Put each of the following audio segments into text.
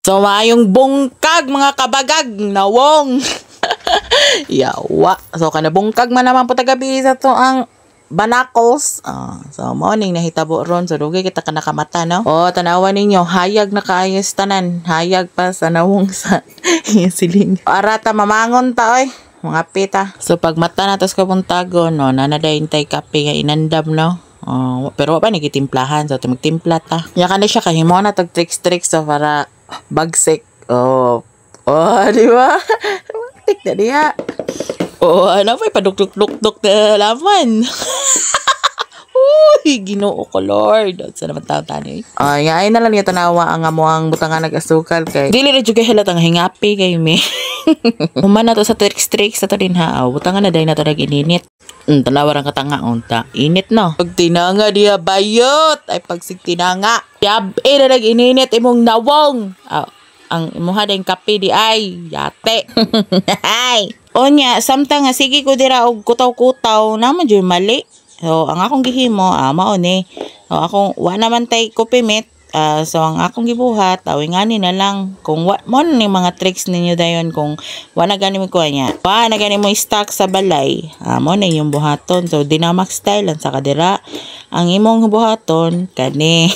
So maayong bungkag mga kabagag nawong. Yawa. So kana bungkag man naman po tagabi sa to ang banacles. So morning nahitabo ron. So dugay kita ka nakamata no. Tanawan ninyo hayag na kaayos tanan. Hayag pa sa nawong sa siling. Arata mamangon ta oy. Mga pita. So pag mata na tos kabuntagon no nanadayintay kape nga inandam no. Pero pa nagitimplahan so magtimpla ta. Nya kana siya kahimo na tag tricks so para bagsik. Di ba? Tik na diya. Ano pa paduk-duk-duk na laman. Uy, Ginoo ko Lord. Sa naman tao-tani. Ngayon na lang niya tanawa ang amuang butangan nag-asukal kay. Dili na juga halatang hingapi kay me. Human na to sa tricks na to din ha. Butangan na dahil na to nag-ininit. Tanawa ang katanga unta. Init no. Pag tinanga diya bayot. Ay pagsig tinanga. Yab na nag-ininit imong nawong. Ang imuha din kape di ay. Yate. Ay. Onya, samtang nga sige ko dira og kutaw-kutaw naman dyan mali. So, ang akong gihimo, mao ni. So, akong, wa naman tay kopimit. So, ang akong gibuhat, awingani na lang. Kung mo ni mga tricks ninyo dayon, kung wa na gani mo kuha niya. Wa na gani mo stock sa balay, mo na yung buhaton. So, dinamak style, ang saka dira. Ang imong buhaton, kani.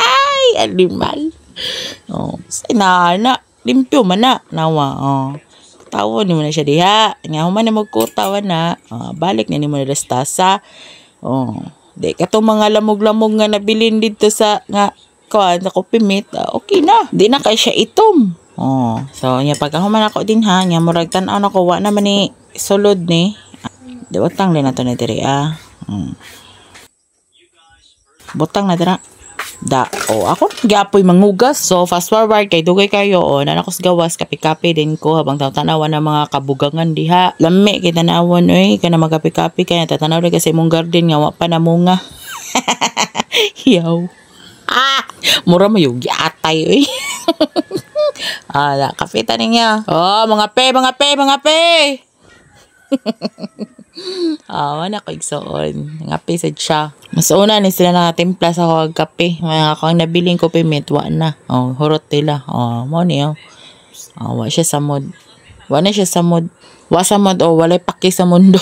Ay, alimay. Na, limpyo man na. Nawa, tawon ni mo na siya diha. Nga human na magkutawan na. Balik na ni mo na restasa. Di katong mga lamog-lamog nga nabilin dito sa nga kuan sa kopimit. Okay na. Di na kay siya itom. So nya pagka human ako din ha. Nya murag tan-aw na ko wa naman ni sulod ni. Di butang din nato na diri Butang na dira. Ako gapoy mangugas. So fast forward kay dugay kayo nanakos gawas kapi-kapi din ko habang tanawan ng mga kabugangan diha. Lami kay tanawon kana magapi-kapi kay tatanaw rin kasi imong garden nga wa pa na munga. Yaw. Mura mo yung atay kapita niya. Mga pe. Wala ko igsoon. Ngapi sad siya. Mas una ni sila nakatimpla sa huwag kape. Mga kang nabiling ko pimit, wa na. Hurot nila. Mo niyo. Wa siya sa mod. Wa na siya sa mod. Wa sa mod walay paki sa mundo.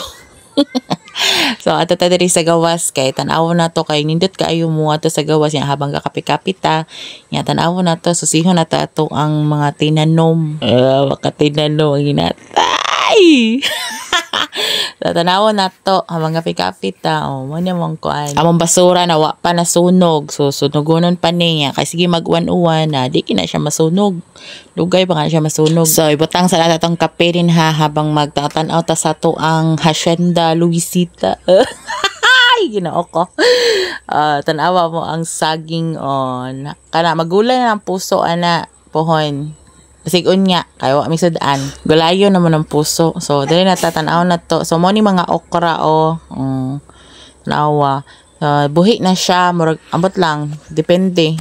So ato ta diri sa gawas kay tan-aw na to kay nindot kaayo mo ato sa gawas nya habang kakapi-kapita nya tan-aw na to susihon na ta ato ang mga tinanom. Tinanom ang ginatay. Tatanawon na to habang kapit-kapit mo na mong kuan among basura na wa pa nasunog so sunugonon pa niya kasi sige mag-uwan na di kina siya masunog lugay pa nga siya masunog so ibutang sa lahat atong kape rin ha habang magtatanaw ta sa to ang Hacienda Luisita. Ay Ginoo ko. Tanawa mo ang saging kana magulay na ang puso ana pohon. Sigun nga, kayo kami sudaan. Gulayo naman ang puso. So, dali natatanaw na to. So, mo ni mga okra, nawa. Buhi na siya, murag, ambot lang. Depende.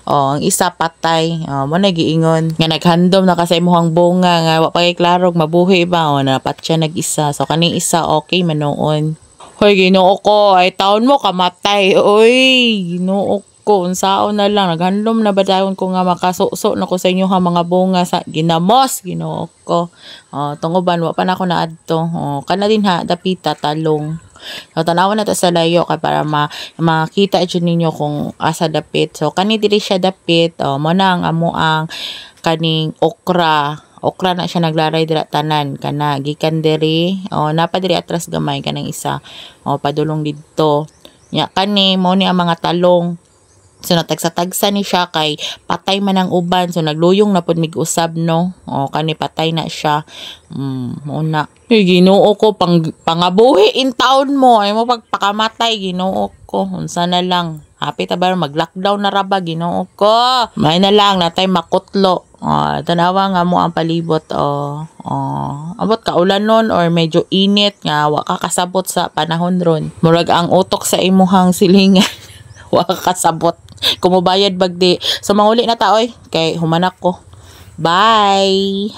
Ang isa patay. Mo nagiingon. Nga naghandom na kasi imuhang bunga. Nga, wapagay klarog, mabuhi ba? Napat siya nag-isa. So, kaning isa, okay, manoon. Hoy, Ginoo ko. Ay, taon mo, kamatay. Uy, Ginoo ko. Unsaon na lang naghandom na ba dayon ko nga makasuso na ko sa inyo ha mga bunga sa ginamos Ginoo ko. Tunguban wa pa na ako naadto. Kana din ha dapita talong. So tanawon na ta sa layo kay para makita jud ninyo kung asa dapit. So kani diri siya dapit. Mo na ang amo ang kaning okra na siya naglaray dira tanan kana gikan diri. Napa diri atras gamay kanang isa. Padulong didto. Nya kani mo ni ang mga talong. So natagsa-tagsa ni siya kay patay man ang uban so nagluyong na pud mig-usab no. Kani patay na siya. Muna. Ginoo ko pangabuhi in taon mo ay mo pagpakamatay Ginoo ko. Unsa na lang. Happy ta ba mag-lockdown na ra ba Ginoo ko. May na lang natay makutlo. Tanawa nga mo ang palibot abot kaulan nun or medyo init nga wa ka kasabot sa panahon ron. Murag ang utok sa imuhang silingan. Wa ka kasabot. Kumubayad bagdi. So manguli na ta oy kay humanak ko. Bye.